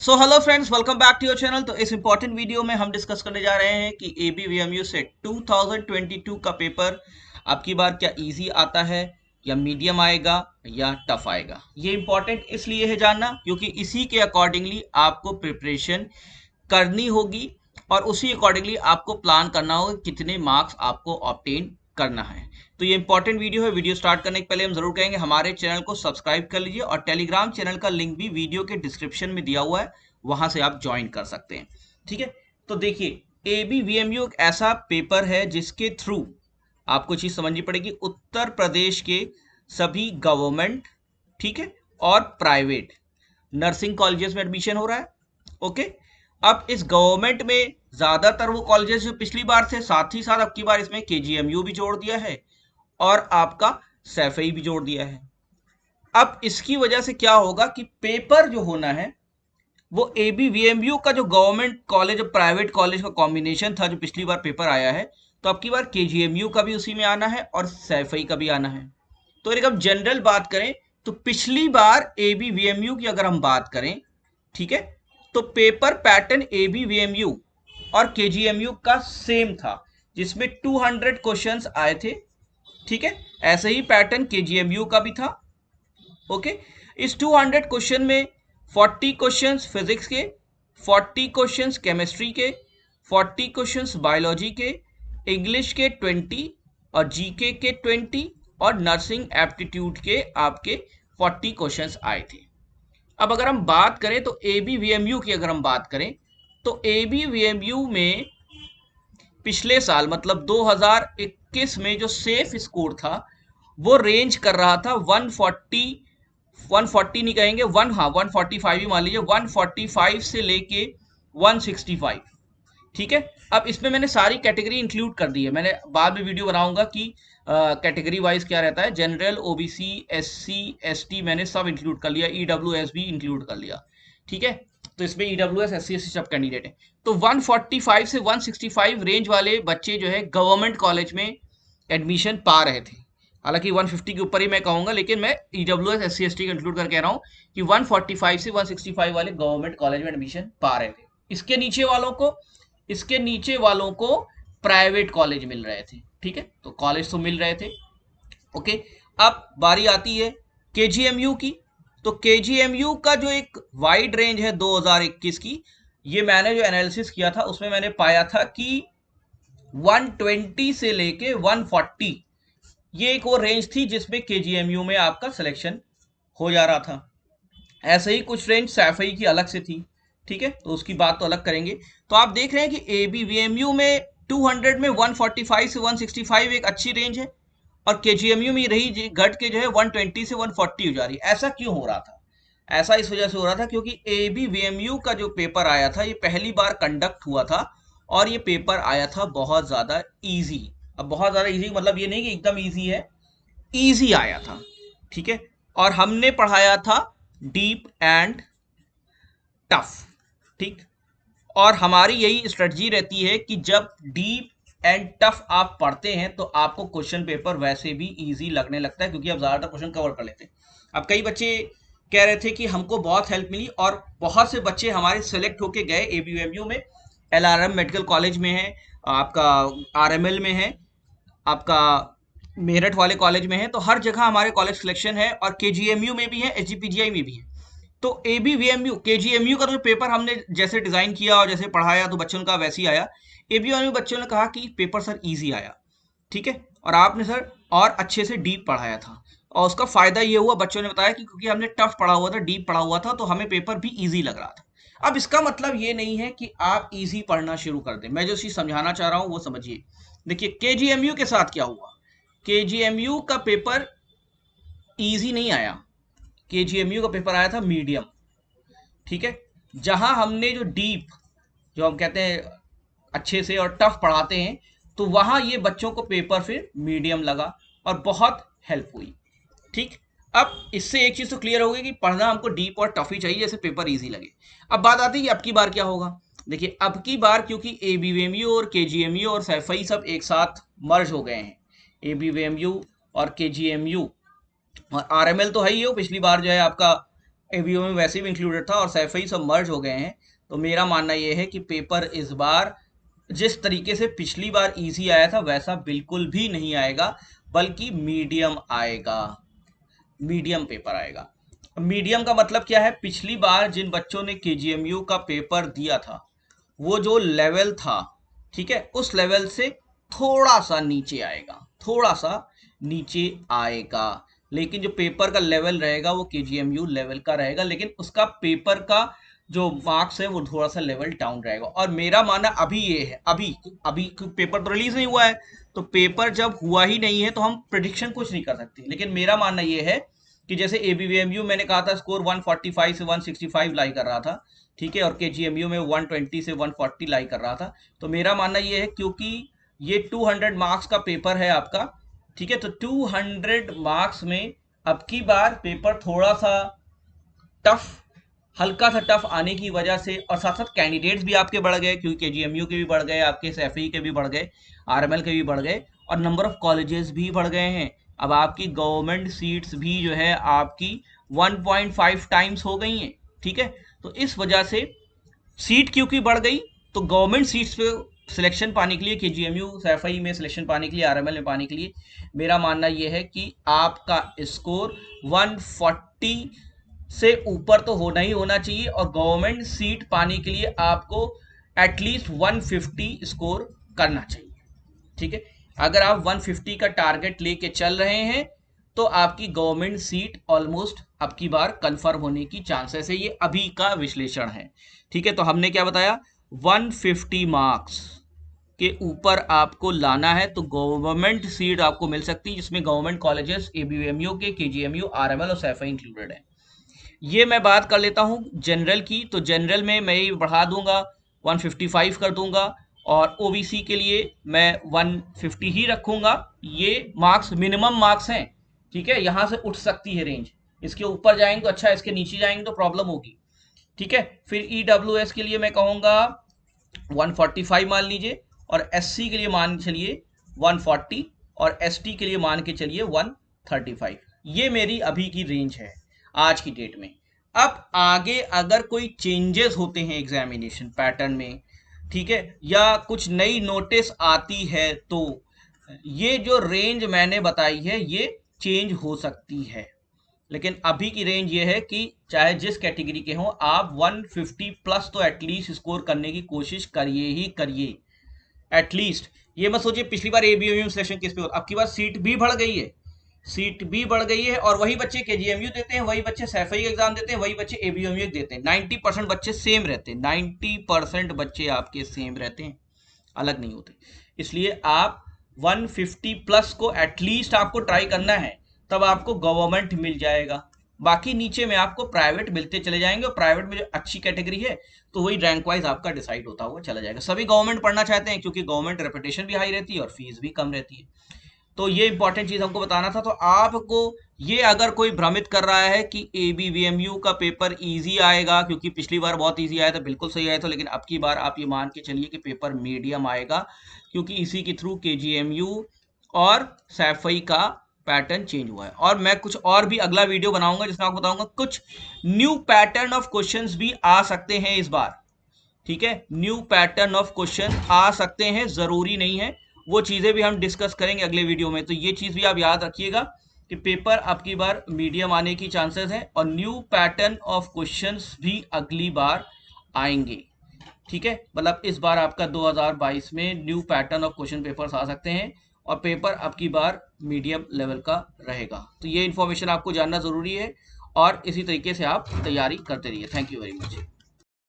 So hello friends, welcome back to your channel. तो इस important video में हम डिस्कस करने जा रहे हैं कि ABVMU से 2022 का पेपर आपकी बार क्या इजी आता है या मीडियम आएगा या टफ आएगा। ये इंपॉर्टेंट इसलिए है जानना क्योंकि इसी के अकॉर्डिंगली आपको प्रिपरेशन करनी होगी और उसी अकॉर्डिंगली आपको प्लान करना होगा कितने मार्क्स आपको ऑब्टेन करना है। तो ये इंपॉर्टेंट वीडियो है। वीडियो स्टार्ट करने के पहले हम जरूर कहेंगे हमारे चैनल को सब्सक्राइब कर लीजिए और टेलीग्राम चैनल का लिंक भी वीडियो के डिस्क्रिप्शन में दिया हुआ है, वहां से आप ज्वाइन कर सकते हैं। ठीक है, तो देखिए ABVMU एक ऐसा पेपर है जिसके थ्रू आपको चीज समझनी पड़ेगी। उत्तर प्रदेश के सभी गवर्नमेंट, ठीक है, और प्राइवेट नर्सिंग कॉलेजेस में एडमिशन हो रहा है। ओके, अब इस गवर्नमेंट में ज्यादातर वो कॉलेजेस जो पिछली बार थे, साथ ही साथ अब की बार इसमें KGMU भी जोड़ दिया है और आपका सैफई भी जोड़ दिया है। अब इसकी वजह से क्या होगा कि पेपर जो होना है वो ABVMU का जो गवर्नमेंट कॉलेज और प्राइवेट कॉलेज का कॉम्बिनेशन था जो पिछली बार पेपर आया है, तो अब की बार KGMU का भी उसी में आना है और सैफई का भी आना है। तो एक अब जनरल बात करें तो पिछली बार ABVMU की अगर हम बात करें, ठीक है, तो पेपर पैटर्न ABVMU और KGMU का सेम था जिसमें 200 क्वेश्चंस आए थे। ठीक है, ऐसे ही पैटर्न KGMU का भी था। ओके, इस 200 क्वेश्चन में 40 क्वेश्चंस फिजिक्स के, 40 क्वेश्चंस केमिस्ट्री के, 40 क्वेश्चंस बायोलॉजी के, इंग्लिश के 20 और जीके के 20 और नर्सिंग एप्टीट्यूड के आपके 40 क्वेश्चंस आए थे। अब अगर हम बात करें तो ABVMU की अगर हम बात करें तो ABVMU में पिछले साल मतलब 2021 में जो सेफ स्कोर था वो रेंज कर रहा था 140 नहीं कहेंगे, 145 ही मान लीजिए, 145 से लेके 165। ठीक है, अब इसमें मैंने सारी कैटेगरी इंक्लूड कर दी है। मैंने बाद में वीडियो बनाऊंगा कि कैटेगरी वाइज क्या रहता है। जनरल, OBC, SC, ST मैंने सब इंक्लूड कर लिया, EWS भी इंक्लूड कर लिया। ठीक है, तो इसमें EWS, SC, ST सब कैंडिडेट है। तो 145 से 165 रेंज वाले बच्चे जो है गवर्नमेंट कॉलेज में एडमिशन पा रहे थे। हालांकि 150 के ऊपर ही मैं कहूंगा, लेकिन मैं EWS, SC, ST का इंक्लूड करके कह रहा हूँ कि 145 से 165 वाले गवर्नमेंट कॉलेज में एडमिशन पा रहे थे। इसके नीचे वालों को प्राइवेट कॉलेज मिल रहे थे। ठीक है, तो कॉलेज तो मिल रहे थे। ओके, अब बारी आती है KGMU की। तो KGMU का जो एक वाइड रेंज है 2021 की, ये मैंने जो एनालिसिस किया था उसमें मैंने पाया था कि 120 से लेके 140 ये एक वो रेंज थी जिसमें KGMU में आपका सिलेक्शन हो जा रहा था। ऐसे ही कुछ रेंज सैफई की अलग से थी। ठीक है, तो उसकी बात तो अलग करेंगे। तो आप देख रहे हैं कि ABVMU में 200 में 145 से 165 एक अच्छी रेंज है और KGMU में रही घट के जो है 120 से 140 हो जा रही है। ऐसा क्यों हो रहा था? ऐसा इस वजह से हो रहा था क्योंकि ABVMU का जो पेपर आया था ये पहली बार कंडक्ट हुआ था और ये पेपर आया था बहुत ज्यादा इजी। अब बहुत ज्यादा इजी मतलब ये नहीं कि एकदम इजी है, इजी आया था। ठीक है, और हमने पढ़ाया था डीप एंड टफ। ठीक, और हमारी यही स्ट्रेटजी रहती है कि जब डीप एंड टफ आप पढ़ते हैं तो आपको क्वेश्चन पेपर वैसे भी इजी लगने लगता है क्योंकि आप ज्यादातर क्वेश्चन कवर कर लेते हैं। अब कई बच्चे कह रहे थे कि हमको बहुत हेल्प मिली और बहुत से बच्चे हमारे सेलेक्ट होके गए ABVMU में। LRM मेडिकल कॉलेज में है, आपका RML में है, आपका मेरठ वाले कॉलेज में है, तो हर जगह हमारे कॉलेज सिलेक्शन है और KGMU में भी है, SGPGI में भी है। तो ABVMU KGMU का तो पेपर हमने जैसे डिजाइन किया और जैसे पढ़ाया तो बच्चों का वैसे ही आया। ABVMU बच्चों ने कहा कि पेपर सर इजी आया। ठीक है, और आपने सर और अच्छे से डीप पढ़ाया था और उसका फायदा ये हुआ, बच्चों ने बताया कि क्योंकि हमने टफ पढ़ा हुआ था, डीप पढ़ा हुआ था, तो हमें पेपर भी इजी लग रहा था। अब इसका मतलब ये नहीं है कि आप इजी पढ़ना शुरू कर दें। मैं जो चीज समझाना चाह रहा हूं वो समझिए। देखिए KGMU के साथ क्या हुआ, KGMU का पेपर इजी नहीं आया, KGMU का पेपर आया था मीडियम। ठीक है, जहां हमने जो डीप, जो हम कहते हैं अच्छे से और टफ पढ़ाते हैं, तो वहां ये बच्चों को पेपर फिर मीडियम लगा और बहुत हेल्प हुई। ठीक, अब इससे एक चीज तो क्लियर हो गई कि पढ़ना हमको डीप और टफ ही चाहिए जैसे पेपर इजी लगे। अब बात आती है कि अब की बार क्या होगा। देखिए अब की बार क्योंकि ABVMU और KGMU और सैफई सब एक साथ मर्ज हो गए हैं, ABVMU और KGMU और RML तो है ही हो, पिछली बार जो है आपका एबीओ में वैसे भी इंक्लूडेड था और सैफई सब मर्ज हो गए हैं। तो मेरा मानना यह है कि पेपर इस बार जिस तरीके से पिछली बार इजी आया था वैसा बिल्कुल भी नहीं आएगा, बल्कि मीडियम आएगा, मीडियम पेपर आएगा। मीडियम का मतलब क्या है? पिछली बार जिन बच्चों ने केजीएमयू का पेपर दिया था वो जो लेवल था, ठीक है, उस लेवल से थोड़ा सा नीचे आएगा, थोड़ा सा नीचे आएगा। लेकिन जो पेपर का लेवल रहेगा वो केजीएमयू लेवल का रहेगा, लेकिन उसका पेपर का जो मार्क्स है वो थोड़ा सा लेवल डाउन रहेगा। और मेरा मानना अभी ये है, अभी अभी पेपर तो रिलीज नहीं हुआ है, तो पेपर जब हुआ ही नहीं है तो हम प्रिडिक्शन कुछ नहीं कर सकते। लेकिन मेरा मानना ये है कि जैसे एबीवीएमयू मैंने कहा था स्कोर 145 से 165 लाई कर रहा था, ठीक है, और केजीएमयू में 120 से 140 लाई कर रहा था। तो मेरा मानना ये है क्योंकि ये 200 मार्क्स का पेपर है आपका, ठीक है, तो 200 मार्क्स में अब की बार पेपर थोड़ा सा टफ, हल्का सा टफ आने की वजह से, और साथ साथ कैंडिडेट्स भी आपके बढ़ गए क्योंकि केजीएमयू के भी बढ़ गए, आपके सैफई के भी बढ़ गए, आरएमएल के भी बढ़ गए, और नंबर ऑफ कॉलेजेस भी बढ़ गए हैं। अब आपकी गवर्नमेंट सीट्स भी जो है आपकी 1.5 टाइम्स हो गई हैं, ठीक है। तो इस वजह से सीट क्योंकि बढ़ गई, तो गवर्नमेंट सीट्स पे सिलेक्शन पाने के लिए, केजीएमयू सैफई में सिलेक्शन पाने के लिए, आरएमएल में पाने के लिए, मेरा मानना यह है कि आपका स्कोर 140 से ऊपर तो होना ही होना चाहिए, और गवर्नमेंट सीट पाने के लिए आपको एटलीस्ट 150 स्कोर करना चाहिए, ठीक है। अगर आप 150 का टारगेट लेके चल रहे हैं तो आपकी गवर्नमेंट सीट ऑलमोस्ट अब की बार कंफर्म होने की चांसेस है। ये अभी का विश्लेषण है, ठीक है। तो हमने क्या बताया, 150 मार्क्स के ऊपर आपको लाना है तो गवर्नमेंट सीट आपको मिल सकती है, जिसमें गवर्नमेंट कॉलेजेस एबीएमयू के, केजीएमयू, आरएमएल और सैफई इंक्लूडेड है। ये मैं बात कर लेता हूँ जनरल की। तो जनरल में मैं ये बढ़ा दूंगा, 155 कर दूंगा, और ओबीसी के लिए मैं 150 ही रखूंगा। ये मार्क्स मिनिमम मार्क्स हैं, ठीक है, यहां से उठ सकती है रेंज, इसके ऊपर जाएंगे तो अच्छा, इसके नीचे जाएंगे तो प्रॉब्लम होगी, ठीक है। फिर ईडब्ल्यूएस के लिए मैं कहूंगा 145 मान लीजिए, और एससी के लिए मान के चलिए 140, और एसटी के लिए मान के चलिए 135। ये मेरी अभी की रेंज है आज की डेट में। अब आगे अगर कोई चेंजेस होते हैं एग्जामिनेशन पैटर्न में, ठीक है, या कुछ नई नोटिस आती है, तो ये जो रेंज मैंने बताई है ये चेंज हो सकती है। लेकिन अभी की रेंज ये है कि चाहे जिस कैटेगरी के हों, आप 150 प्लस तो एटलीस्ट स्कोर करने की कोशिश करिए ही करिए, एटलीस्ट। ये मत सोचिए पिछली बार एबीएमयू सिलेक्शन किस पे होता, अब की बार सीट भी बढ़ गई है, सीट भी बढ़ गई है, और वही बच्चे केजीएमयू देते हैं, वही बच्चे सैफई एग्जाम देते हैं, वही बच्चे एबीएमयू देते हैं। 90% बच्चे सेम रहते हैं, 90% बच्चे आपके सेम रहते हैं, अलग नहीं होते। इसलिए आप 150 प्लस को एटलीस्ट आपको ट्राई करना है, तब आपको गवर्नमेंट मिल जाएगा। बाकी नीचे में आपको प्राइवेट मिलते चले जाएंगे, और प्राइवेट में जो अच्छी कैटेगरी है तो वही रैंक वाइज आपका डिसाइड होता हुआ चला जाएगा। सभी गवर्नमेंट पढ़ना चाहते हैं क्योंकि गवर्नमेंट रेपुटेशन भी हाई रहती है और फीस भी कम रहती है। तो ये इंपॉर्टेंट चीज हमको बताना था। तो आपको ये अगर कोई भ्रमित कर रहा है कि एबीवीएमयू का पेपर इजी आएगा क्योंकि पिछली बार बहुत इजी आया था, बिल्कुल सही आया था, लेकिन अब की बार आप ये मान के चलिए कि पेपर मीडियम आएगा, क्योंकि इसी के थ्रू केजीएमयू और सैफई का पैटर्न चेंज हुआ है। और मैं कुछ और भी अगला वीडियो बनाऊंगा जिसमें आपको बताऊंगा कुछ न्यू पैटर्न ऑफ क्वेश्चंस भी आ सकते हैं इस बार, ठीक है, न्यू पैटर्न ऑफ क्वेश्चन आ सकते हैं, जरूरी नहीं है, वो चीजें भी हम डिस्कस करेंगे अगले वीडियो में। तो ये चीज भी आप याद रखिएगा कि पेपर अब की बार मीडियम आने की चांसेस है, और न्यू पैटर्न ऑफ क्वेश्चंस भी अगली बार आएंगे, ठीक है। मतलब इस बार आपका 2022 में new pattern of question papers आ सकते हैं, और पेपर अब की बार मीडियम लेवल का रहेगा। तो ये इन्फॉर्मेशन आपको जानना जरूरी है, और इसी तरीके से आप तैयारी करते रहिए। Thank you very much.